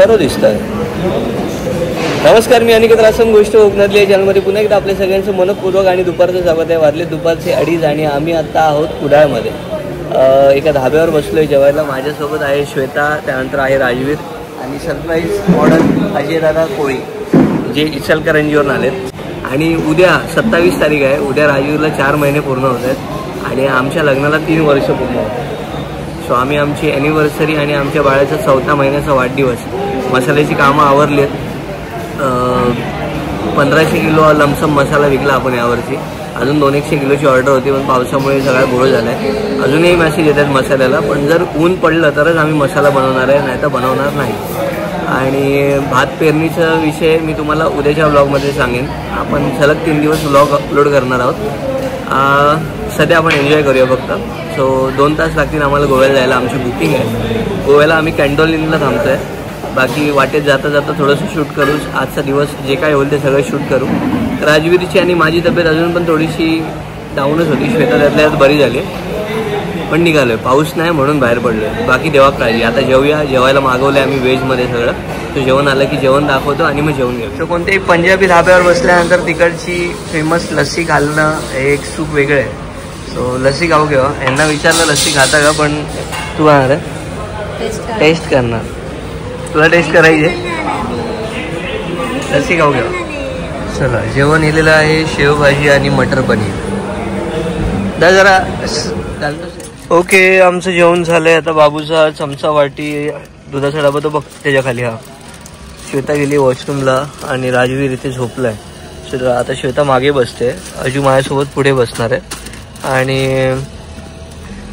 बरं दिसतं. नमस्कार, मी अनिकेत रासम. गोष्ट कोकणातली या चॅनलमध्ये पुन्हा एकदा आपल्या सगळ्यांचं मनपूर्वक आणि दुपारचं स्वागत आहे. वाजले दुपारचे 2:30 आणि आम्ही आत्ता आहोत कुडाळमध्ये. एका धाब्यावर बसलो आहे जेवायला. माझ्यासोबत आहे श्वेता, त्यानंतर आहे राजवीर आणि सरप्राईज मॉडल अजयदादा कोळी जे इचलकरंजीवरून आलेत. आणि उद्या 27 तारीख आहे. उद्या राजवीरला 4 महिने पूर्ण होत आहेत आणि आमच्या लग्नाला 3 वर्ष पूर्ण होत आहेत. सो आम्ही आमची ॲनिव्हर्सरी आणि आमच्या बाळाचा 4थ्या महिन्याचा वाढदिवस, मसाल्याची कामं आवरली आहेत. 1500 किलो लमसम मसाला विकला आपण यावरची. अजून 200 किलोची ऑर्डर होती, पण पावसामुळे सगळा गोळ झाला आहे. अजूनही मेसेज येतात मसाल्याला, पण जर ऊन पडलं तरच आम्ही मसाला बनवणार आहे, नाही तर बनवणार नाही. आणि भात पेरणीचा विषय मी तुम्हाला उद्याच्या व्लॉगमध्ये सांगेन. आपण सलग 3 दिवस व्लॉग अपलोड करणार आहोत. सध्या आपण एन्जॉय करूया फक्त. सो 2 तास लागतील आम्हाला गोव्याला जायला. आमची बुकिंग आहे. गोव्याला आम्ही कॅन्डोलिनला थांबतो आहे. बाकी वाटेत जाता जाता थोडंसं शूट करू. आजचा दिवस जे काय होईल ते सगळं शूट करू. राजवीरची आणि माझी तब्येत अजून पण थोडीशी डाऊनच होती. श्वेता त्यातल्या बरी झाली, पण निघालो आहे. पाऊस नाही म्हणून बाहेर पडलो आहे. बाकी देवा काळजी. आता जेवूया. जेवायला मागवलं आहे आम्ही व्हेजमध्ये सगळं. तो जेवण आलं की जेवण दाखवतो आणि मग जेवण घेऊ. तर कोणत्याही पंजाबी धाब्यावर बसल्यानंतर तिकडची फेमस लस्सी खाल्लं हे एक सुख वेगळं आहे. सो लस्सी खाऊ घेऊ. यांना विचारलं लस्सी खाता का, पण तू खाणार आहे? टेस्ट करणार. तुला टेस्ट करायची आहे? लस्सी खाऊ घ्या. चला, जेवण येलेलं आहे. शेवभाजी आणि मटर पनीर. दा जरा ओके, आमचं जेवण झालंय. आता बाबूचा चमचा वाटी दुधाचा डबा तो बघ त्याच्या खाली. हा, श्वेता गेली वॉशरूमला आणि राजवीर इथे झोपलाय. आता श्वेता मागे बसते, अजू माझ्यासोबत पुढे बसणार आहे. आणि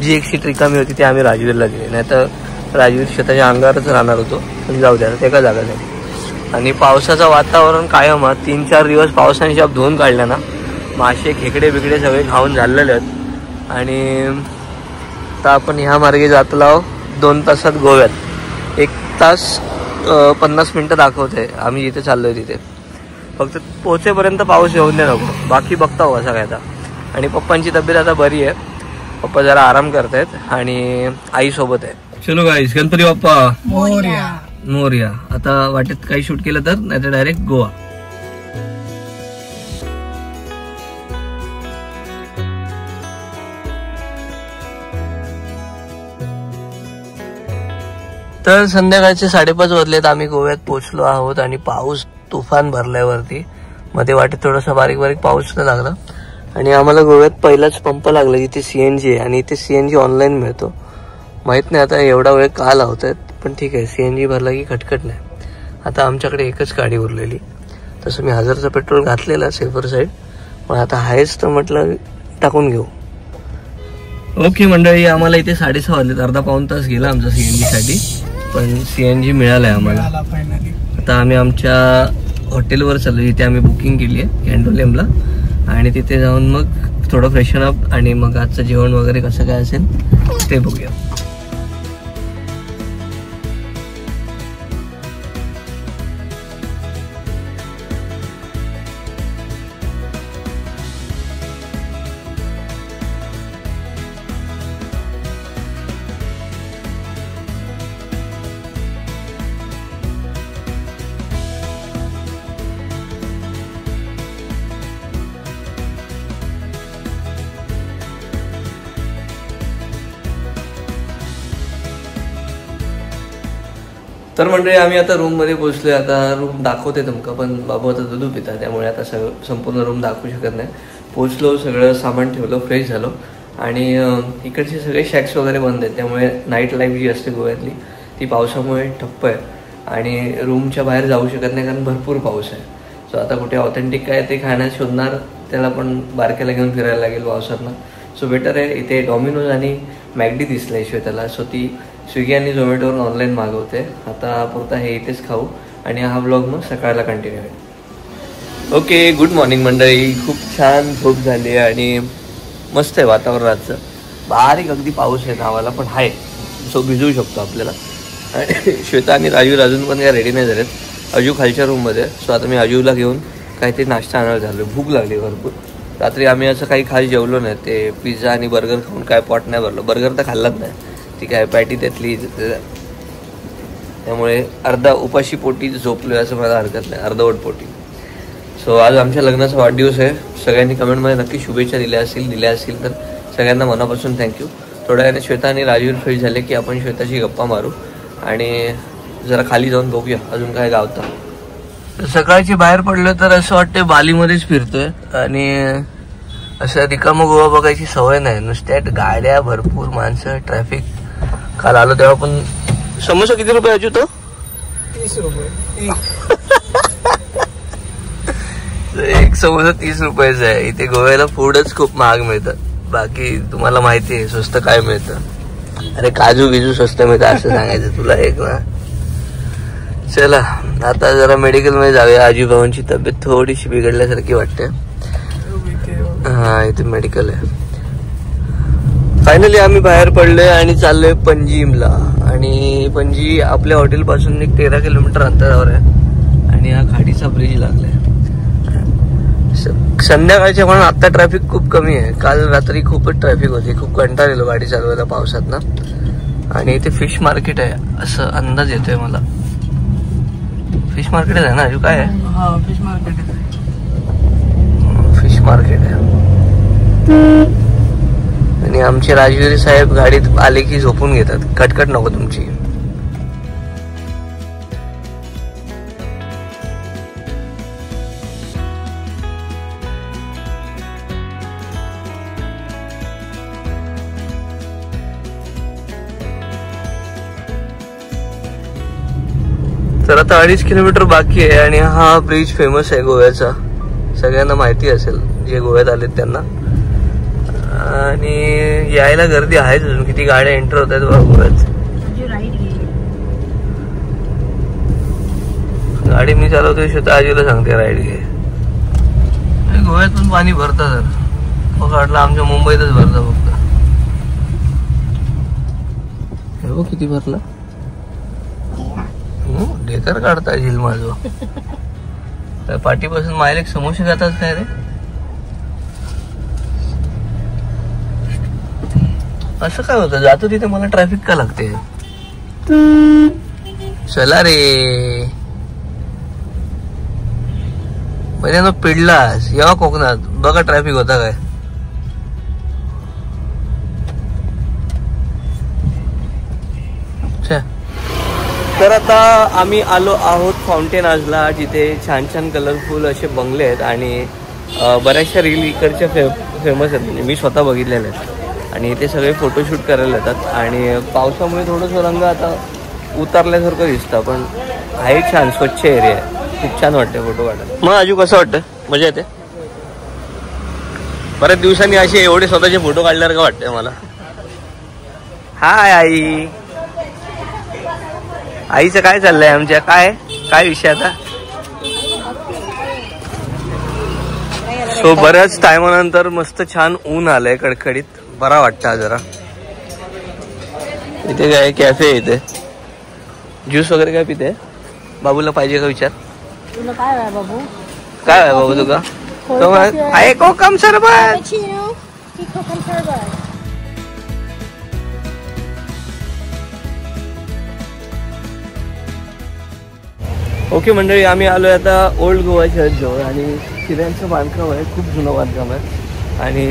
जी एक सीट रिकामी होती ती आम्ही राजवीरला दिली, नाही तर राजवीर श्वेताच्या अंगावरच राहणार होतो. पण जाऊ द्या, ते का जागा नाही. आणि पावसाचं वातावरण कायम. 3-4 दिवस पावसाने शाप धुवून काढल्या ना. मासे खेकडे बिकडे सगळे खाऊन झालेले आहेत. आणि आता आपण ह्या मार्गे जातलो आहोत 2 तासात गोव्यात. 1 तास 50 मिनटं दाखवते आम्ही जिथे चाललोय तिथे. फक्त पोहोचेपर्यंत पाऊस येऊन दे नको. बाकी बघता हो असं काय आता. आणि पप्पांची तब्येत आता बरी आहे. पप्पा जरा आराम करतायत आणि आई सोबत आहे. चलो गाईस, गणपती बाप्पा मोरया मोरया. आता वाटेत काही शूट केलं तर, नाही तर डायरेक्ट गोवा. तर संध्याकाळचे 5:30 वाजलेत. आम्ही गोव्यात पोहोचलो आहोत आणि पाऊस तुफान भरल्यावरती. मध्ये वाटेत थोडासा बारीक बारीक पाऊस सुद्धा लागला. आणि आम्हाला गोव्यात पहिलाच पंप लागला जिथे CNG आहे. आणि इथे CNG ऑनलाईन मिळतो. माहीत नाही आता एवढा वेळ का लावत आहेत, पण ठीक आहे. CNG भरला की खटखट नाही. आता आमच्याकडे एकच गाडी उरलेली. तसं मी 1000चं पेट्रोल घातलेलं सेफर साईड, पण आता आहेच तर म्हटलं टाकून घेऊ. ओके मंडळी, आम्हाला इथे 6:30 वाजलेत. अर्धा पाऊण तास गेला आमचा CNG साठी, पण CNG मिळालाय आम्हाला. आता आम्ही आमच्या हॉटेलवर चाललो जिथे आम्ही बुकिंग केली आहे कॅन्डोलिमला. आणि तिथे जाऊन मग थोडं फ्रेशन अप आणि मग आजचं जेवण वगैरे कसं काय असेल ते बघूया. तर मंडळी, आम्ही आता रूममध्ये पोहोचलोय. आता रूम दाखवते तुमका, पण बाबू आता दूध पिता, त्यामुळे आता संपूर्ण रूम दाखवू शकत नाही. पोहोचलो, सगळं सामान ठेवलं, फ्रेश झालो. आणि इकडचे सगळे शॅक्स वगैरे बंद आहेत, त्यामुळे नाईट लाईफ जी असते गोव्यातली ती पावसामुळे ठप्प आहे. आणि रूमच्या बाहेर जाऊ शकत नाही कारण भरपूर पाऊस आहे. सो आता कुठे ऑथेंटिक काय ते खाण्यात शोधणार, त्याला पण बारक्याला घेऊन फिरायला लागेल पावसातनं. सो बेटर आहे इथे डॉमिनोज आणि मॅकडी दिसलं आहे श्वेताला. सो ती स्विगी आणि झोमॅटोवरून ऑनलाईन मागवते. आता पुरता हे इथेच खाऊ आणि हा व्लॉग मग सकाळला कंटिन्यू आहे. ओके, गुड मॉर्निंग मंडळी. खूप छान झोप झाली आणि मस्त आहे वातावरण आजचं. बारीक अगदी पाऊस आहे नावाला, पण आहे. सो भिजवू शकतो आपल्याला. आणि श्वेता आणि राजू अजून पण काय रेडी नाही झालेत. अजू खालच्या रूममध्ये. सो आता मी अजूला घेऊन काहीतरी नाश्ता आणायला झालो. भूक लागली भरपूर. रात्री आम्ही असं काही खास जेवलो नाही. ते पिझ्झा आणि बर्गर खाऊन काय पोट नाही भरलं. बर्गर तर खाल्लाच नाही. ती काय पॅटी त्यातली त्यामुळे अर्धा उपाशी पोटी झोपलोय असं मला हरकत नाही, अर्धवट पोटी. सो आज आमच्या लग्नाचा वाढदिवस आहे. सगळ्यांनी कमेंटमध्ये नक्की शुभेच्छा दिल्या असतील तर सगळ्यांना मनापासून थँक्यू. थोड्या वेळाने श्वेता आणि राजवीर फ्री झाले की आपण श्वेताची गप्पा मारू आणि जरा खाली जाऊन बघूया अजून काय गावतं. सकाळची बाहेर पडलो तर असं वाटतं बालीमध्येच फिरतोय आणि असं रिकामं गोवा बघायची सवय नाही. नुसत्यात गाड्या, भरपूर माणसं, ट्रॅफिक. काल आलो तेव्हा पण. समोसा किती रुपये अजू तो? 30 रुपये. एक समोसा 30 रुपयाचा आहे. इथे गोव्याला फूडच खूप महाग मिळतात. बाकी तुम्हाला माहिती आहे स्वस्त काय मिळतं. अरे काजू बिजू स्वस्त मिळतं असं सांगायचं तुला एक ना. चला आता जरा मेडिकल मध्ये जाऊया. आजी भाऊंची तब्येत थोडीशी बिघडल्यासारखी वाटते. हा इथे मेडिकल आहे. फायनली आम्ही बाहेर पडलोय आणि चाललोय पणजीमला. आणि पणजी आपल्या हॉटेल पासून एक 13 किलोमीटर अंतरावर आहे आणि हा खाडीचा ब्रिज लागलाय. संध्याकाळच्या म्हणून आता ट्रॅफिक खूप कमी आहे. काल रात्री खूपच ट्रॅफिक होती. खूप कंटाळलेलो गाडी चालवायला पावसात ना. आणि इथे फिश मार्केट आहे असं अंदाज येतोय मला. फिश मार्केट आहे ना अजून काय आहे? फिश मार्केट आहे. फिश मार्केट आहे. आणि आमचे राजवीर साहेब गाडीत आले की झोपून घेतात. कटकट नको तुमची. तर आता 2.5 किलोमीटर बाकी आहे आणि हा ब्रिज फेमस आहे गोव्याचा. सगळ्यांना माहिती असेल जे गोव्यात आलेत त्यांना. आणि यायला गर्दी आहेच अजून. किती गाड्या एंटर होत आहेत गोव्यात. गाडी मी चालवतोय स्वतः आजीला सांगते राईड घे. गोव्यातून पाणी भरतं सर. मग वाटलं आमच्या मुंबईतच भरतं फक्त. हे बघ किती भरलं. ढेकर काढताय झील माझं. त्या पाठीपासून मायला एक समोसे खातात काय रे. असं काय होतं जातो तिथे मला ट्रॅफिक का लागते. चला रे म्हणजे पिडलास येवा कोकणात बघा ट्रॅफिक होता काय. तर आता आम्ही आलो आहोत फाउंटेन आजला, जिथे छान छान कलरफुल असे बंगले आहेत आणि बऱ्याचशा रील इकडच्या फेमस आहेत. म्हणजे मी स्वतः बघितलेले आहेत आणि इथे सगळे फोटोशूट करायला येतात. आणि पावसामुळे थोडंसं रंग आता उतरल्यासारखं दिसतं पण आहे छान स्वच्छ एरिया आहे. खूप छान वाटतं फोटो काढायला. मग अजून कसं वाटतं? मजा येते. बऱ्याच दिवसांनी असे एवढे स्वतःचे फोटो काढल्यासारखं वाटतंय मला. हाय आई. आईचं काय चाललंय आमच्या? काय विषय आता? सो बऱ्याच टायमानंतर मस्त छान ऊन आलंय कडकडीत. बरा वाटतं जरा. इथे काय कॅफे आहे. इथे ज्यूस वगैरे काय पिते? बाबूला पाहिजे का विचार. तुला काय आहे बाबू? काय आहे बाबू तुका? आहे कोकम सरबत. ओके मंडळी, आम्ही आलोय आता ओल्ड गोवा चर्च जवळ आणि शिऱ्यांचं बांधकाम आहे. खूप जुनं बांधकाम आहे आणि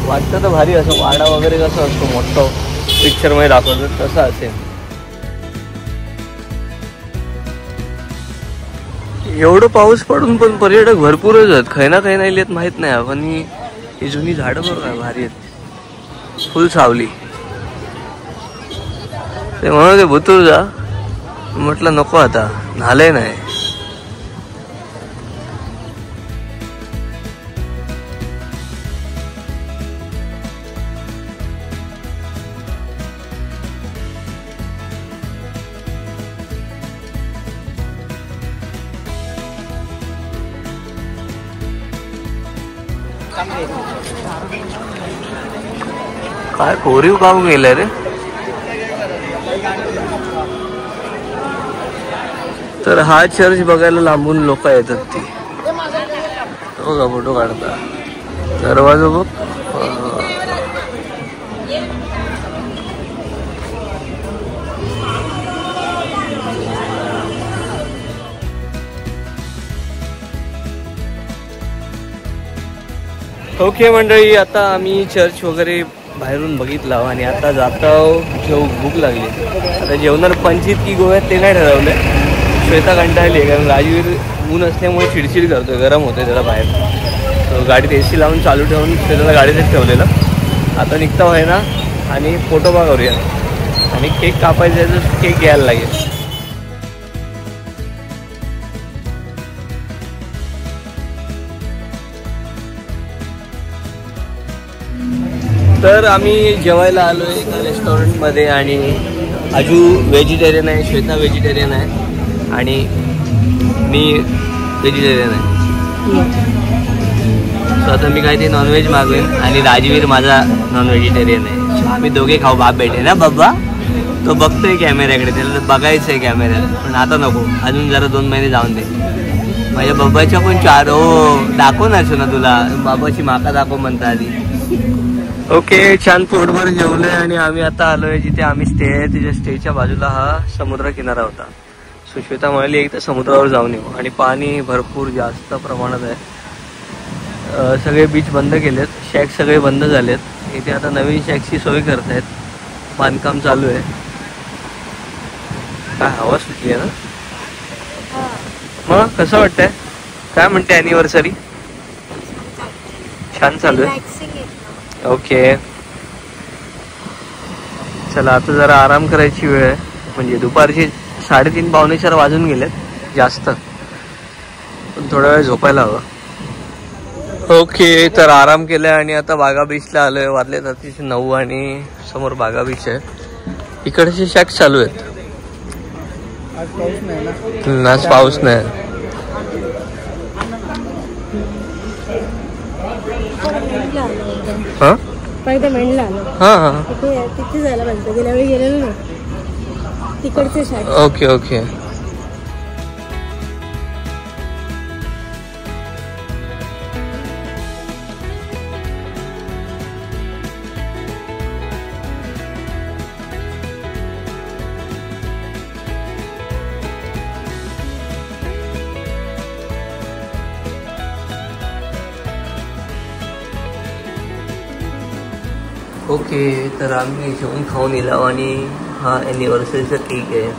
वाटतं तर भारी. असं वाडा वगैरे कसं असतो मोठं पिक्चरमध्ये दाखवतात तसं असेल. एवढं पाऊस पडून पण पर्यटक भरपूरच आहेत. खै ना येत माहित नाही. पण ही जुनी झाडं बरोबर भारी आहेत. फुल सावली. ते म्हणून ते भुतूर जा म्हटलं नको आता झालंय नाही. काय कोरीव काम गेलंय रे. तर हा चर्च बघायला लांबून लोक येतात. ती बघा फोटो काढता. दरवाजा बघ. ओके मंडळी, आता आम्ही चर्च वगैरे बाहेरून बघितला आणि आता जातो. भूक लागली. आता जेवणार पंचित की गोव्यात ते नाही ठरवलं. श्वेता कंटाळली आहे कारण राजवीर ऊन असल्यामुळे चिडचिड करतोय, गरम होतोय त्याला बाहेर. तो गाडीत AC लावून चालू ठेवून श्वेताला गाडीतच ठेवलेलं. आता निघता आहे ना आणि फोटोबा करूया आणि केक कापायचा आहे तर केक घ्यायला लागेल. तर आम्ही जेवायला आलो आहे एका रेस्टॉरंटमध्ये आणि आजू व्हेजिटेरियन आहे, श्वेता व्हेजिटेरियन आहे आणि मी व्हेजिटेरियन आहे. सो आता मी काय ते नॉनव्हेज मागवेन आणि राजवीर माझा नॉन व्हेजिटेरियन आहे. आम्ही दोघे खाऊ बाप बेटे ना. बाबा तो बघतोय कॅमेऱ्याकडे, त्याला बघायचं आहे कॅमेऱ्यात, पण आता नको, अजून जरा 2 महिने जाऊन दे. माझ्या बाबाच्या पण 4 हो दाखव नसो ना तुला, बाबाची माका दाखव म्हणता आधी. ओके, छान पोटभर जेवलोय आणि आम्ही आता आलोय जिथे आम्ही स्टे आहे. तिच्या स्टेच्या बाजूला हा समुद्र किनारा होता. सुश्वेता म्हणाली एकदा समुद्रावर जाऊन येऊ आणि पाणी भरपूर जास्त प्रमाणात आहे. सगळे बीच बंद केलेत, शॅक सगळे बंद झालेत. इथे आता नवीन शॅकची सोय करतायत, बांधकाम चालू आहे. काय हवा सुटली आहे ना. मग कसं वाटतंय, काय म्हणते अॅनिव्हर्सरी? छान चालू आहे. ओके चला, आता जरा आराम करायची वेळ आहे. म्हणजे दुपारचे 3:30 पावणे 4 वाजून गेलेत जास्त, पण थोडा वेळ झोपायला हवं. ओके, तर आराम केलाय आणि आता बागा बीचला आलोय. वाजले रात्रीचे 9 आणि समोर बागा बीच आहे. इकडचे शॅक चालू आहेत. आज पाऊस नाही. हा तिथे जायला पाहिजे, गेल्या वेळी गेलेलो ना तिकडचे शाळेत. Okay okay. ओके, तर आम्ही जेवण खाऊन येलो आणि हा ॲनिव्हर्सरीचा केक आहे.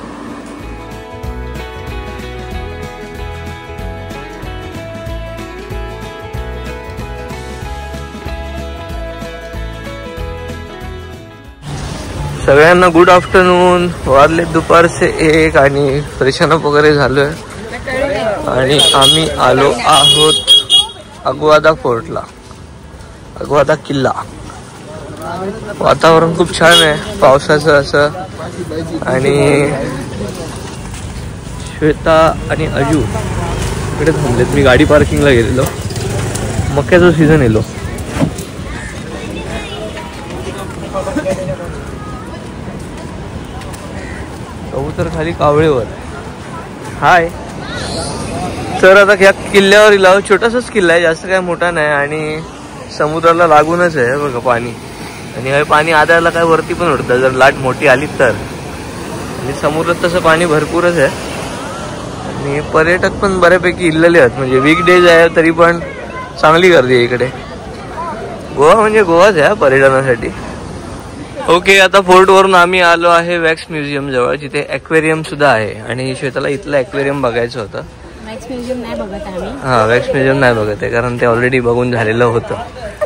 सगळ्यांना गुड आफ्टरनून. वाजले दुपारचे 1 आणि फ्रेशन अप वगैरे झालोय आणि आम्ही आलो आहोत अगवादा फोर्टला, अगवादा किल्ला. वातावरण खूप छान आहे पावसाचं असं. आणि श्वेता आणि अजू इकडे थांबलेत. मी गाडी पार्किंगला गेलेलो, मक्याचा सीझन येलो. कबूतर खाली कावळेवर. हाय. तर आता ह्या किल्ल्यावर इलाव, छोटासाच किल्ला आहे, जास्त काय मोठा नाही आणि समुद्राला लागूनच आहे बघा पाणी. आणि हे पाणी आधारला काय वरती पण उडतं जर लाट मोठी आली तर. आणि समुद्रात तसं पाणी भरपूरच आहे आणि पर्यटक पण बऱ्यापैकी इल्लेले आहेत. म्हणजे वीकडेज आहे तरी पण चांगली गर्दी आहे इकडे. गोवा म्हणजे गोवाच आहे पर्यटनासाठी. ओके, आता फोर्टवरून आम्ही आलो आहे वॅक्स म्युझियम जवळ, जिथे ॲक्वेरियम सुद्धा आहे. आणि श्वेताला इथलं ॲक्वेरियम बघायचं होतं. वॅक्स म्युझियम नाही बघत आम्ही. हां, वॅक्स म्युझियम नाही बघत आहे कारण ते ऑलरेडी बघून झालेलं होतं.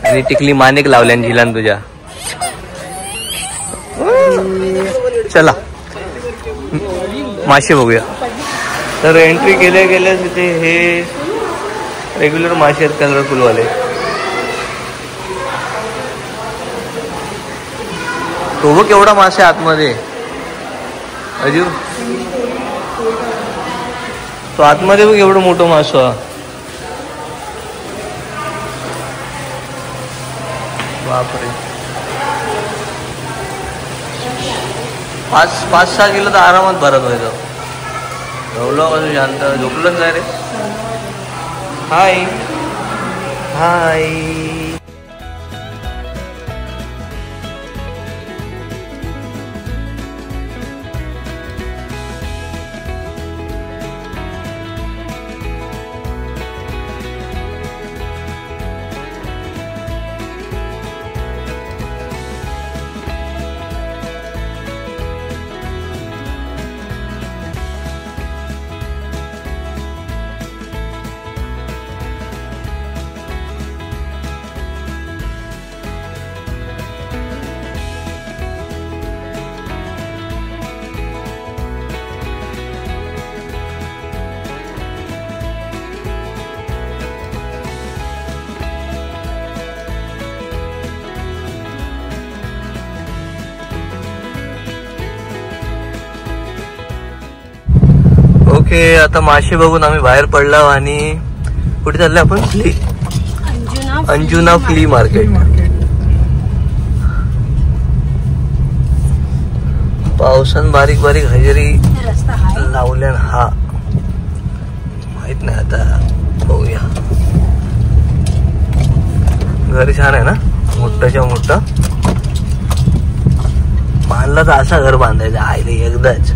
आणि टिकली माणिक लावल्यान झिलान तुझ्या. चला मासे बघूया. तर एंट्री केल्या गेल्या तिथे हे रेग्युलर मासे आहेत, कलरफुलवाले. तो बघ केवढा मासे आतमध्ये. अजू तो आतमध्ये बघ एवढं मोठं मासं. बापरे, 5-6 किलो तर आरामात भरत व्हायचं. झोपलो कसं शांत, झोपलोच नाही रे. हाय हाय. ओके, आता मासे बघून आम्ही बाहेर पडलो आणि कुठे चाललोय आपण? Anjuna flea market. पावसान बारीक बारीक हजेरी लावल्या. हा माहित नाही, आता बघूया. घर छान आहे ना, मोठ्याच्या मोठं. बांधला तर असा घर बांधायचं आईले एकदाच.